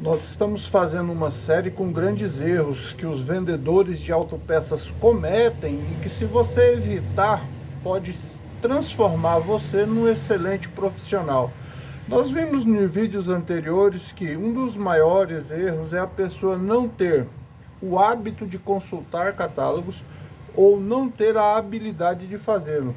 Nós estamos fazendo uma série com grandes erros que os vendedores de autopeças cometem e que, se você evitar, pode transformar você num excelente profissional. Nós vimos em vídeos anteriores que um dos maiores erros é a pessoa não ter o hábito de consultar catálogos ou não ter a habilidade de fazê-lo.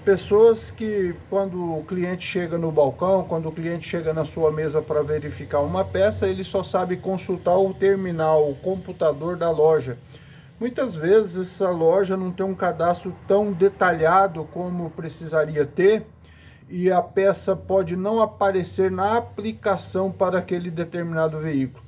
Pessoas que, quando o cliente chega no balcão, quando o cliente chega na sua mesa para verificar uma peça, ele só sabe consultar o terminal, o computador da loja. Muitas vezes essa loja não tem um cadastro tão detalhado como precisaria ter, e a peça pode não aparecer na aplicação para aquele determinado veículo.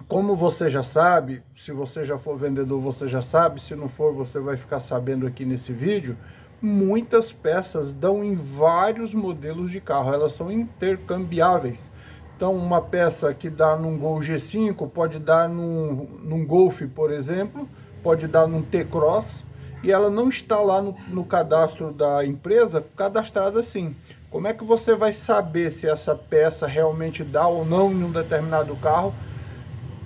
Como você já sabe, se você já for vendedor, você já sabe, se não for, você vai ficar sabendo aqui nesse vídeo, muitas peças dão em vários modelos de carro, elas são intercambiáveis. Então, uma peça que dá num Gol G5, pode dar num Golf, por exemplo, pode dar num T-Cross, e ela não está lá no cadastro da empresa cadastrada assim. Como é que você vai saber se essa peça realmente dá ou não em um determinado carro?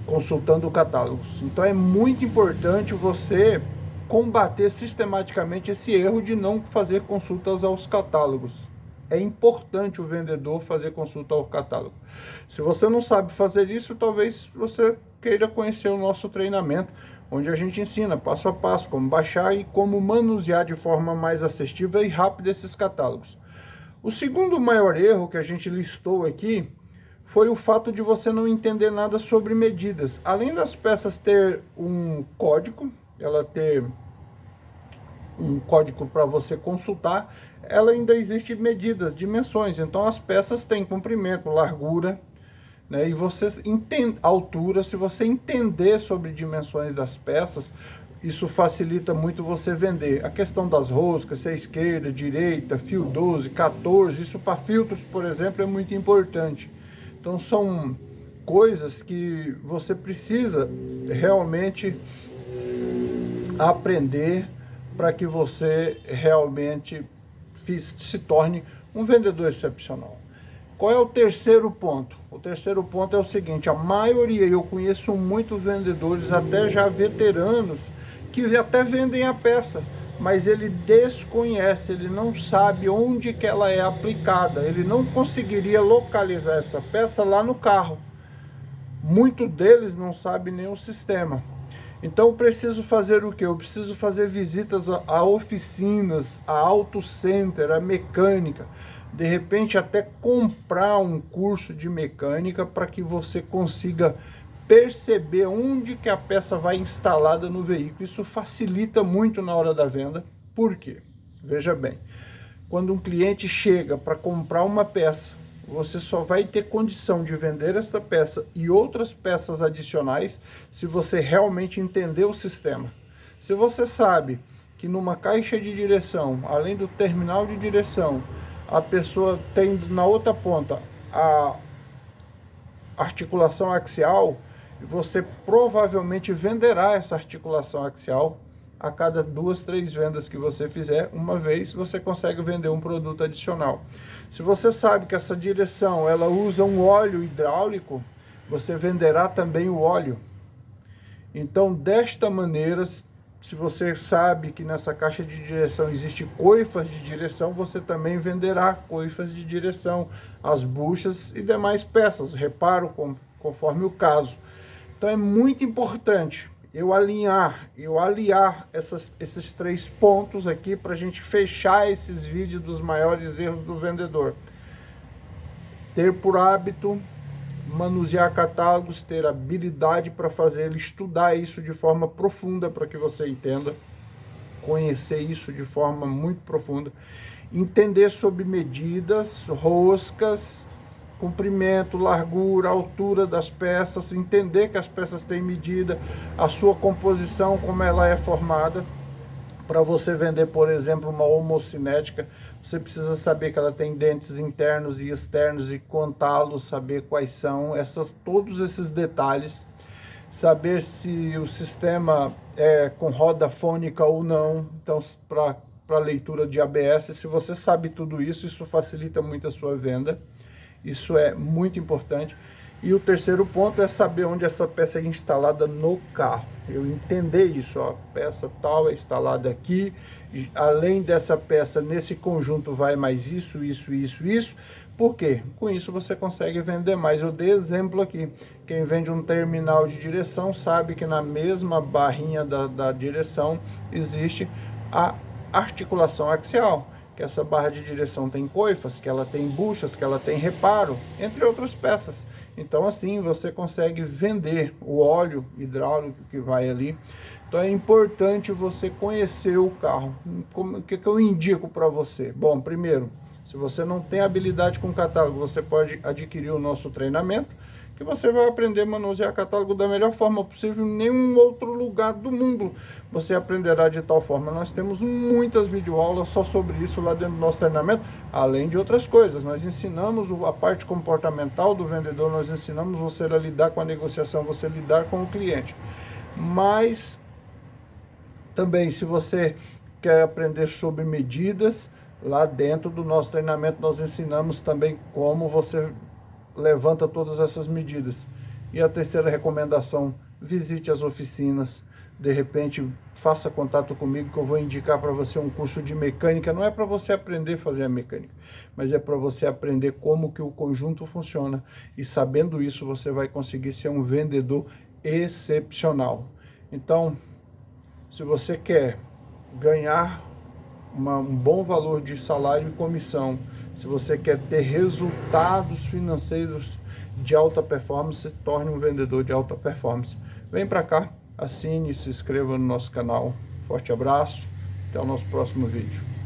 Consultando catálogos. Então é muito importante você combater sistematicamente esse erro de não fazer consultas aos catálogos. É importante o vendedor fazer consulta ao catálogo. Se você não sabe fazer isso, talvez você queira conhecer o nosso treinamento, onde a gente ensina passo a passo como baixar e como manusear de forma mais assertiva e rápida esses catálogos. O segundo maior erro que a gente listou aqui foi o fato de você não entender nada sobre medidas. Além das peças ter um código, ela ter um código para você consultar, ela ainda existe medidas, dimensões. Então as peças têm comprimento, largura, né? E você entende altura. Se você entender sobre dimensões das peças, isso facilita muito você vender. A questão das roscas, se é esquerda, direita, fio 12, 14, isso para filtros, por exemplo, é muito importante. Então são coisas que você precisa realmente aprender para que você realmente se torne um vendedor excepcional. Qual é o terceiro ponto? O terceiro ponto é o seguinte: a maioria, eu conheço muitos vendedores, até já veteranos, que até vendem a peça, mas ele desconhece, ele não sabe onde que ela é aplicada, ele não conseguiria localizar essa peça lá no carro. Muitos deles não sabem nem o sistema. Então eu preciso fazer o quê? Eu preciso fazer visitas a oficinas, a auto center, a mecânica, de repente até comprar um curso de mecânica para que você consiga perceber onde que a peça vai instalada no veículo. Isso facilita muito na hora da venda. Por quê? Veja bem, quando um cliente chega para comprar uma peça, você só vai ter condição de vender esta peça e outras peças adicionais se você realmente entender o sistema. Se você sabe que numa caixa de direção, além do terminal de direção, a pessoa tem na outra ponta a articulação axial, você provavelmente venderá essa articulação axial a cada 2, 3 vendas que você fizer. Uma vez você consegue vender um produto adicional. Se você sabe que essa direção ela usa um óleo hidráulico, você venderá também o óleo. Então, desta maneira, se você sabe que nessa caixa de direção existe coifas de direção, você também venderá coifas de direção, as buchas e demais peças, reparo conforme o caso. Então é muito importante eu aliar esses 3 pontos aqui para a gente fechar esses vídeos dos maiores erros do vendedor. Ter por hábito manusear catálogos, ter habilidade para fazer ele, estudar isso de forma profunda para que você entenda, conhecer isso de forma muito profunda, entender sobre medidas, roscas, comprimento, largura, altura das peças, entender que as peças têm medida, a sua composição, como ela é formada. Para você vender, por exemplo, uma homocinética, você precisa saber que ela tem dentes internos e externos e contá-los, saber quais são todos esses detalhes, saber se o sistema é com roda fônica ou não, então para leitura de ABS. Se você sabe tudo isso, isso facilita muito a sua venda. Isso é muito importante. E o terceiro ponto é saber onde essa peça é instalada no carro. Eu entender isso, ó, a peça tal é instalada aqui, além dessa peça, nesse conjunto vai mais isso, isso, isso, isso. Por quê? Com isso você consegue vender mais. Eu dei exemplo aqui. Quem vende um terminal de direção sabe que na mesma barrinha da direção existe a articulação axial, que essa barra de direção tem coifas, que ela tem buchas, que ela tem reparo, entre outras peças. Então assim você consegue vender o óleo hidráulico que vai ali. Então é importante você conhecer o carro. O que eu indico para você? Bom, primeiro, se você não tem habilidade com catálogo, você pode adquirir o nosso treinamento, que você vai aprender a manusear catálogo da melhor forma possível. Em nenhum outro lugar do mundo você aprenderá de tal forma. Nós temos muitas videoaulas só sobre isso lá dentro do nosso treinamento, além de outras coisas. Nós ensinamos a parte comportamental do vendedor, nós ensinamos você a lidar com a negociação, você lidar com o cliente. Mas também, se você quer aprender sobre medidas, lá dentro do nosso treinamento nós ensinamos também como você levanta todas essas medidas. E a terceira recomendação, visite as oficinas, de repente faça contato comigo que eu vou indicar para você um curso de mecânica. Não é para você aprender a fazer a mecânica, mas é para você aprender como que o conjunto funciona, e sabendo isso você vai conseguir ser um vendedor excepcional. Então, se você quer ganhar um bom valor de salário e comissão, se você quer ter resultados financeiros de alta performance, se torne um vendedor de alta performance. Vem para cá, assine, se inscreva no nosso canal. Forte abraço, até o nosso próximo vídeo.